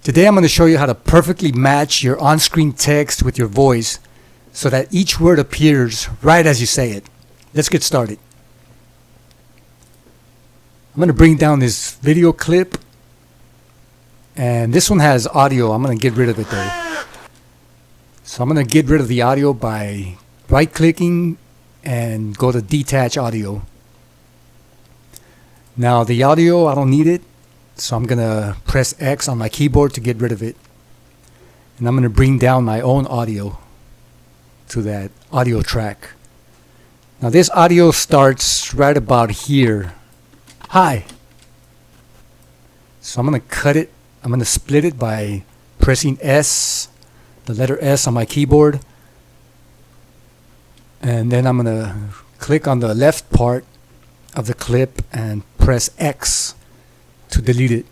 Today I'm going to show you how to perfectly match your on-screen text with your voice so that each word appears right as you say it. Let's get started. I'm going to bring down this video clip, and this one has audio. I'm going to get rid of it though. So I'm going to get rid of the audio by right-clicking and go to detach audio. Now the audio, I don't need it, so I'm going to press X on my keyboard to get rid of it. And I'm going to bring down my own audio to that audio track. Now this audio starts right about here. Hi. So I'm going to cut it. I'm going to split it by pressing S, the letter S on my keyboard. And then I'm going to click on the left part of the clip and press X to delete it.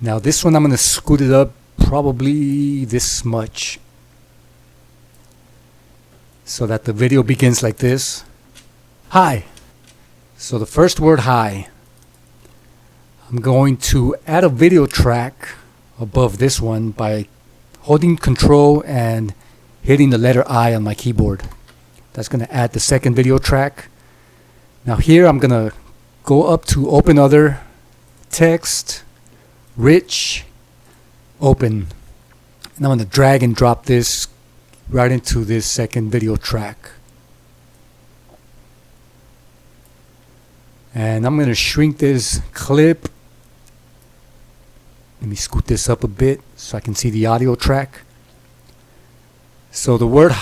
Now this one I'm going to scoot it up probably this much so that the video begins like this. Hi. So the first word, hi. I'm going to add a video track above this one by holding Control and hitting the letter I on my keyboard. That's going to add the second video track. Now here I'm going to go up to Open Other, Text, Rich, Open. And I'm going to drag and drop this right into this second video track. And I'm going to shrink this clip. Let me scoot this up a bit so I can see the audio track. So the word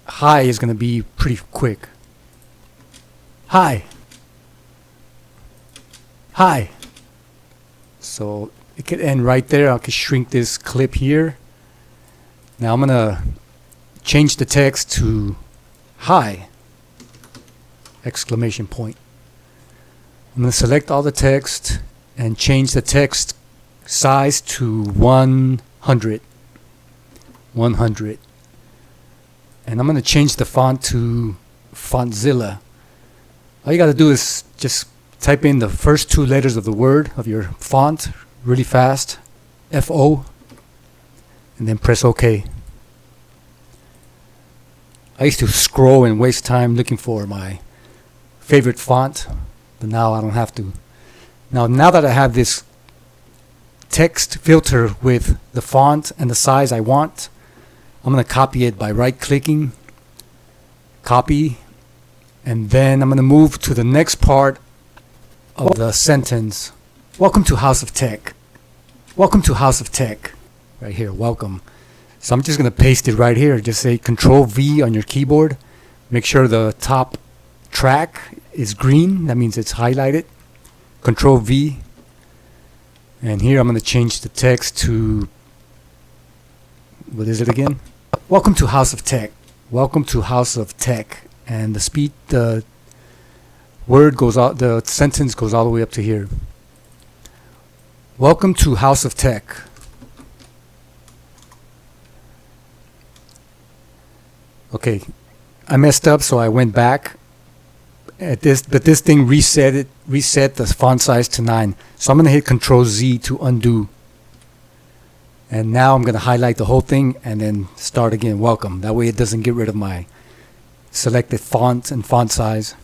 hi is going to be pretty quick. Hi. Hi. So it could end right there. I could shrink this clip here. Now I'm going to change the text to hi! Exclamation point. I'm going to select all the text and change the text size to 100. 100. And I'm going to change the font to Fontzilla. All you got to do is just type in the first two letters of the word of your font really fast, F-O, and then press OK. I used to scroll and waste time looking for my favorite font, but now I don't have to. Now that I have this text filter with the font and the size I want, I'm going to copy it by right-clicking, copy, and then I'm going to move to the next part of the sentence. Welcome to House of Tech. Welcome to House of Tech. Right here, welcome. So I'm just going to paste it right here. Just say Control V on your keyboard. Make sure the top track is green. That means it's highlighted. Control V. And here I'm going to change the text to, what is it again? Welcome to House of Tech. Welcome to House of Tech. And the word goes out, the sentence goes all the way up to here. Welcome to House of Tech. Okay, I messed up, so I went back at this, but this thing reset the font size to 9. So I'm going to hit Control Z to undo. And now I'm going to highlight the whole thing and then start again. Welcome. That way it doesn't get rid of my selected font and font size.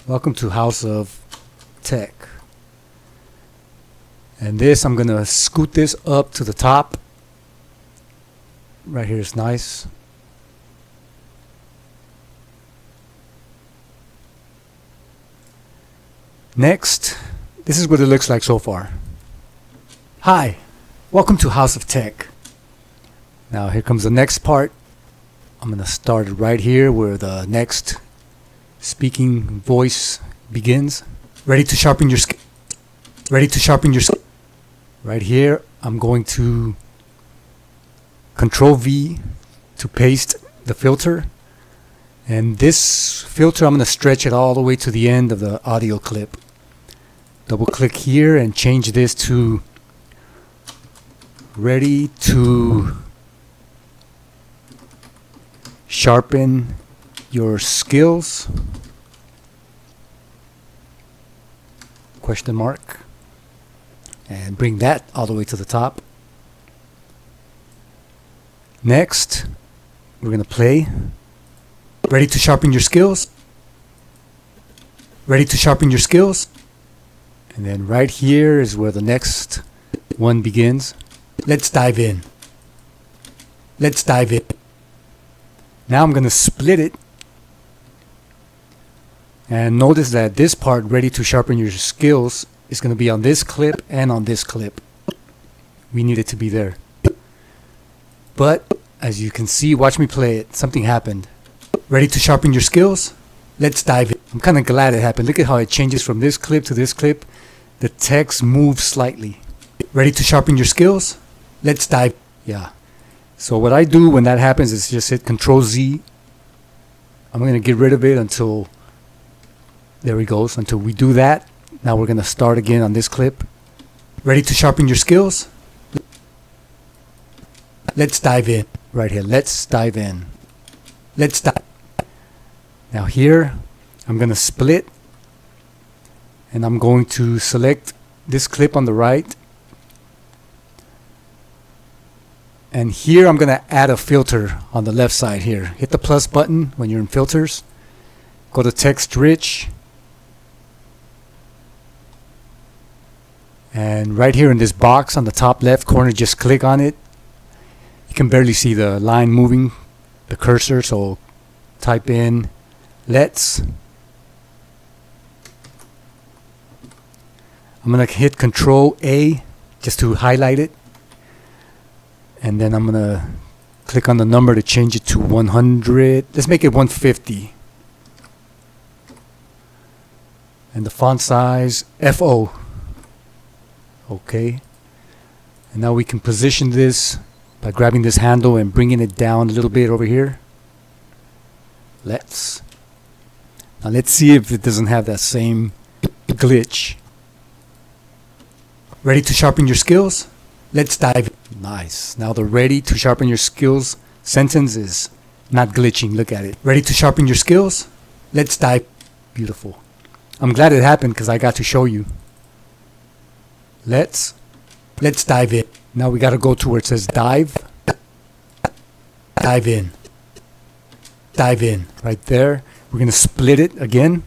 Welcome to House of Tech. And this, I'm going to scoot this up to the top. Right here is nice. Next, this is what it looks like so far. Hi, welcome to House of Tech. Now here comes the next part. I'm going to start right here where the next speaking voice begins. Ready to sharpen your skill. Ready to sharpen your skill. Right here, I'm going to Control V to paste the filter. And this filter, I'm going to stretch it all the way to the end of the audio clip. Double click here and change this to ready to sharpen your skills. question mark, and bring that all the way to the top. Next, we're going to play. Ready to sharpen your skills? Ready to sharpen your skills? And then right here is where the next one begins. Let's dive in. Let's dive in. Now I'm going to split it. And notice that this part, ready to sharpen your skills, is going to be on this clip and on this clip. We need it to be there. But as you can see, watch me play it. Something happened. Ready to sharpen your skills? Let's dive in. I'm kind of glad it happened. Look at how it changes from this clip to this clip. The text moves slightly. Ready to sharpen your skills? Let's dive. Yeah. So what I do when that happens is just hit Control Z. I'm going to get rid of it until, there he goes, until we do that. Now we're going to start again on this clip. Ready to sharpen your skills? Let's dive in. Right here. Let's dive in. Let's dive. Now here, I'm going to split. And I'm going to select this clip on the right. And here I'm going to add a filter on the left side here. Hit the plus button when you're in filters. Go to text rich. And right here in this box on the top left corner, just click on it. You can barely see the line moving, the cursor, so type in let's. I'm going to hit Control A just to highlight it. And then I'm going to click on the number to change it to 100. Let's make it 150. And the font size, FO. Okay. And now we can position this by grabbing this handle and bringing it down a little bit over here. Let's. Now let's see if it doesn't have that same glitch. Ready to sharpen your skills? Let's dive in. Nice. Now the ready to sharpen your skills sentence is not glitching. Look at it. Ready to sharpen your skills? Let's dive. Beautiful. I'm glad it happened because I got to show you. Let's dive in. Now we got to go to where it says dive. Dive in. Dive in. Right there. We're going to split it again.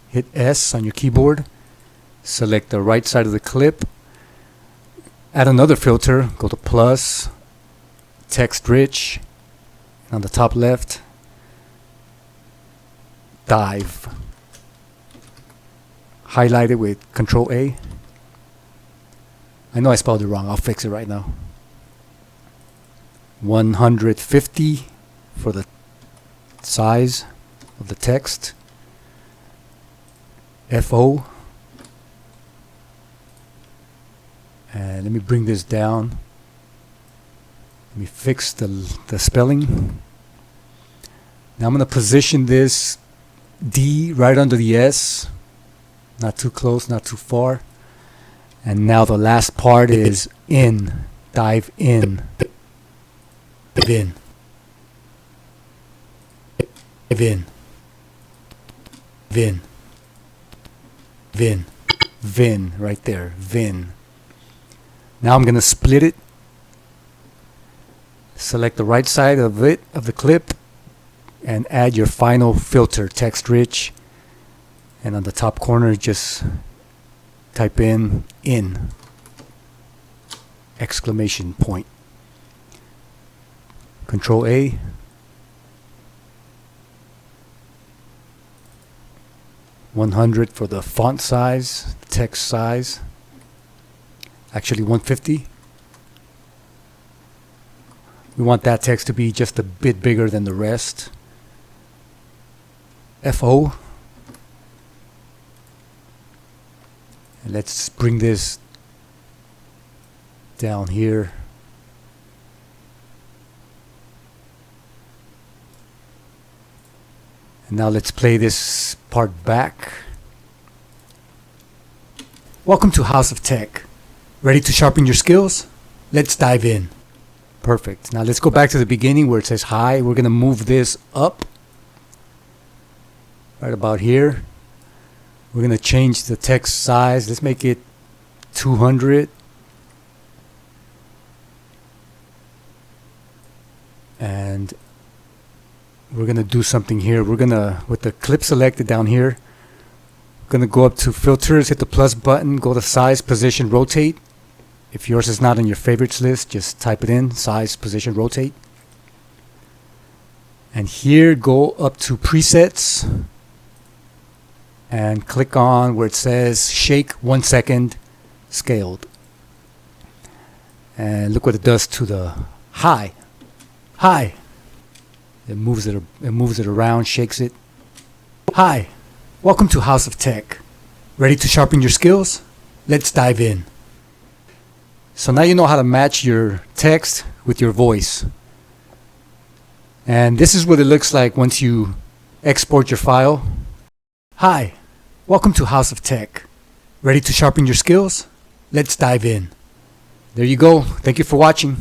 Hit S on your keyboard. Select the right side of the clip. Add another filter. Go to plus. Text rich. And on the top left, dive. Highlight it with Control A. I know I spelled it wrong. I'll fix it right now. 150 for the size of the text. FO. And let me bring this down. Let me fix the spelling. Now I'm going to position this D right under the S. Not too close, not too far. And now the last part is in. Dive in. Dive in. Dive in. Vin. Vin. Vin. Right there. Vin. Now I'm going to split it. Select the right side of it, of the clip, and add your final filter, text rich. And on the top corner, just type in exclamation point. Control A. $100 for the font size, text size. Actually 150. We want that text to be just a bit bigger than the rest. FO. And let's bring this down here. And now let's play this part back. Welcome to House of Tech. Ready to sharpen your skills? Let's dive in. Perfect. Now let's go back to the beginning where it says hi. We're going to move this up right about here. We're going to change the text size. Let's make it 200. And we're going to do something here. We're going to, with the clip selected down here, going to go up to filters, hit the plus button, go to size, position, rotate. If yours is not on your favorites list, just type it in, size, position, rotate. And here, go up to presets and click on where it says shake 1 second scaled. And look what it does to the high. Hi. It moves it around, shakes it. Hi. Welcome to House of Tech. Ready to sharpen your skills? Let's dive in. So now you know how to match your text with your voice. And this is what it looks like once you export your file. Hi. Welcome to House of Tech. Ready to sharpen your skills? Let's dive in. There you go. Thank you for watching.